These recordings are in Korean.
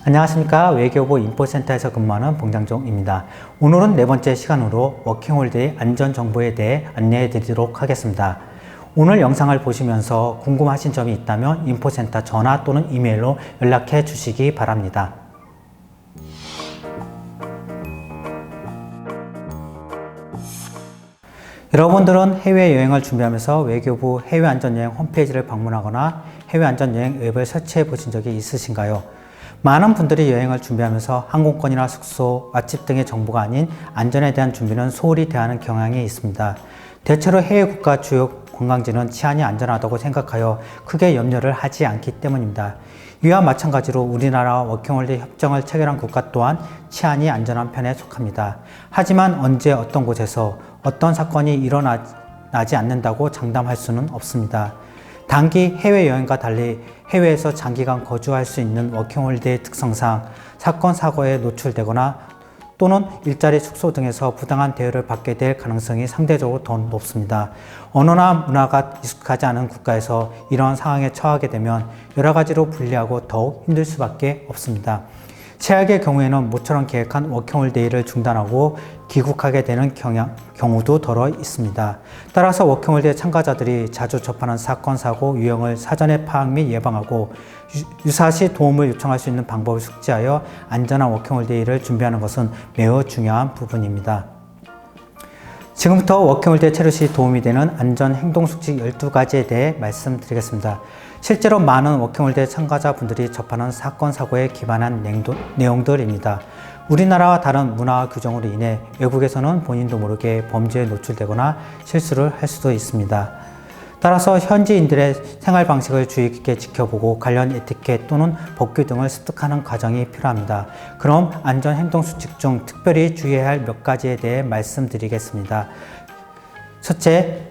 안녕하십니까. 외교부 인포센터에서 근무하는 봉장종입니다. 오늘은 네 번째 시간으로 워킹홀리데이 안전정보에 대해 안내해 드리도록 하겠습니다. 오늘 영상을 보시면서 궁금하신 점이 있다면 인포센터 전화 또는 이메일로 연락해 주시기 바랍니다. 여러분들은 해외여행을 준비하면서 외교부 해외안전여행 홈페이지를 방문하거나 해외안전여행 앱을 설치해 보신 적이 있으신가요? 많은 분들이 여행을 준비하면서 항공권이나 숙소, 맛집 등의 정보가 아닌 안전에 대한 준비는 소홀히 대하는 경향이 있습니다. 대체로 해외 국가 주요 관광지는 치안이 안전하다고 생각하여 크게 염려를 하지 않기 때문입니다. 이와 마찬가지로 우리나라와 워킹홀리데이 협정을 체결한 국가 또한 치안이 안전한 편에 속합니다. 하지만 언제 어떤 곳에서 어떤 사건이 일어나지 않는다고 장담할 수는 없습니다. 단기 해외여행과 달리 해외에서 장기간 거주할 수 있는 워킹홀리데이 특성상 사건, 사고에 노출되거나 또는 일자리 숙소 등에서 부당한 대우를 받게 될 가능성이 상대적으로 더 높습니다. 언어나 문화가 익숙하지 않은 국가에서 이러한 상황에 처하게 되면 여러 가지로 불리하고 더욱 힘들 수밖에 없습니다. 최악의 경우에는 모처럼 계획한 워킹홀리데이를 중단하고 귀국하게 되는 경우도 더러 있습니다. 따라서 워킹홀리데이 참가자들이 자주 접하는 사건, 사고 유형을 사전에 파악 및 예방하고 유사시 도움을 요청할 수 있는 방법을 숙지하여 안전한 워킹홀리데이를 준비하는 것은 매우 중요한 부분입니다. 지금부터 워킹홀리데이 체류 시 도움이 되는 안전 행동 수칙 12가지에 대해 말씀드리겠습니다. 실제로 많은 워킹홀리데이 참가자분들이 접하는 사건, 사고에 기반한 내용들입니다. 우리나라와 다른 문화와 규정으로 인해 외국에서는 본인도 모르게 범죄에 노출되거나 실수를 할 수도 있습니다. 따라서 현지인들의 생활 방식을 주의 깊게 지켜보고 관련 에티켓 또는 법규 등을 습득하는 과정이 필요합니다. 그럼 안전 행동 수칙 중 특별히 주의해야 할 몇 가지에 대해 말씀드리겠습니다. 첫째,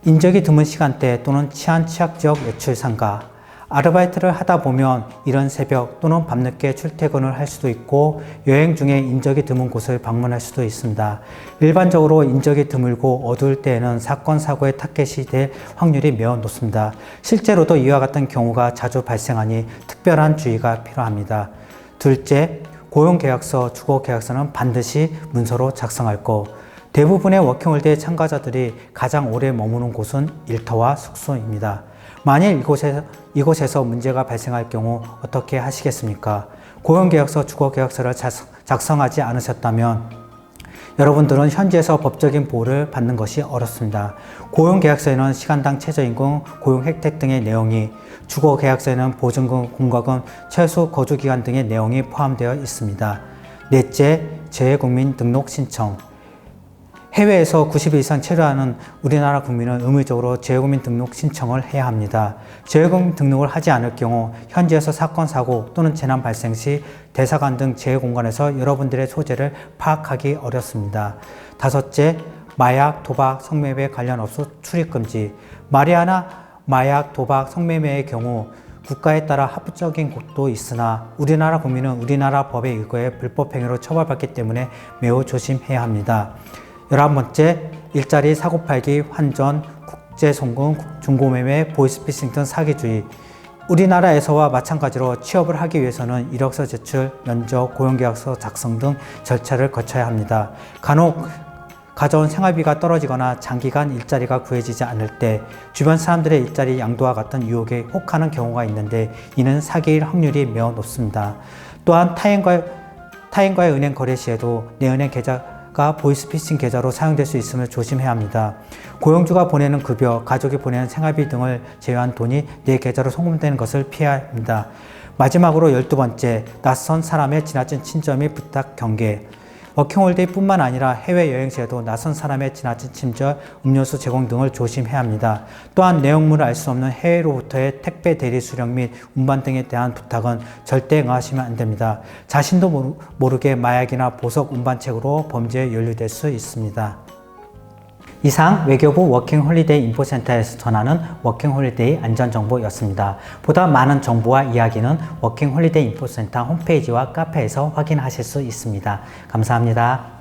인적이 드문 시간대 또는 치안 취약지역 외출 삼가. 아르바이트를 하다 보면 이른 새벽 또는 밤늦게 출퇴근을 할 수도 있고 여행 중에 인적이 드문 곳을 방문할 수도 있습니다. 일반적으로 인적이 드물고 어두울 때에는 사건, 사고의 타겟이 될 확률이 매우 높습니다. 실제로도 이와 같은 경우가 자주 발생하니 특별한 주의가 필요합니다. 둘째, 고용계약서, 주거계약서는 반드시 문서로 작성할 것. 대부분의 워킹홀리데이 참가자들이 가장 오래 머무는 곳은 일터와 숙소입니다. 만일 이곳에서 문제가 발생할 경우 어떻게 하시겠습니까? 고용계약서, 주거계약서를 작성하지 않으셨다면 여러분들은 현지에서 법적인 보호를 받는 것이 어렵습니다. 고용계약서에는 시간당 최저임금, 고용 혜택 등의 내용이, 주거계약서에는 보증금, 공과금, 최소 거주기간 등의 내용이 포함되어 있습니다. 넷째, 재외국민 등록 신청. 해외에서 90일 이상 체류하는 우리나라 국민은 의무적으로 재외국민 등록 신청을 해야 합니다. 재외국민 등록을 하지 않을 경우 현지에서 사건, 사고 또는 재난 발생 시 대사관 등 재외공간에서 여러분들의 소재를 파악하기 어렵습니다. 다섯째, 마약, 도박, 성매매 관련 업소 출입금지. 마리아나 마약, 도박, 성매매의 경우 국가에 따라 합법적인 곳도 있으나 우리나라 국민은 우리나라 법에 의거해 불법행위로 처벌받기 때문에 매우 조심해야 합니다. 11번째, 일자리 사고 팔기, 환전, 국제송금, 중고매매, 보이스피싱 등 사기주의. 우리나라에서와 마찬가지로 취업을 하기 위해서는 이력서 제출, 면접, 고용계약서 작성 등 절차를 거쳐야 합니다. 간혹 가져온 생활비가 떨어지거나 장기간 일자리가 구해지지 않을 때 주변 사람들의 일자리 양도와 같은 유혹에 혹하는 경우가 있는데 이는 사기일 확률이 매우 높습니다. 또한 타인과의 은행 거래 시에도 내 은행 계좌가 보이스피싱 계좌로 사용될 수 있음을 조심해야 합니다. 고용주가 보내는 급여, 가족이 보내는 생활비 등을 제외한 돈이 내 계좌로 송금되는 것을 피해야 합니다. 마지막으로 12번째, 낯선 사람의 지나친 침범 및 부탁 경계. 워킹홀리데이 뿐만 아니라 해외여행 시에도 낯선 사람의 지나친 침범, 음료수 제공 등을 조심해야 합니다. 또한 내용물을 알 수 없는 해외로부터의 택배 대리 수령 및 운반 등에 대한 부탁은 절대 응하시면 안 됩니다. 자신도 모르게 마약이나 보석 운반책으로 범죄에 연루될 수 있습니다. 이상 외교부 워킹홀리데이 인포센터에서 전하는 워킹홀리데이 안전정보였습니다. 보다 많은 정보와 이야기는 워킹홀리데이 인포센터 홈페이지와 카페에서 확인하실 수 있습니다. 감사합니다.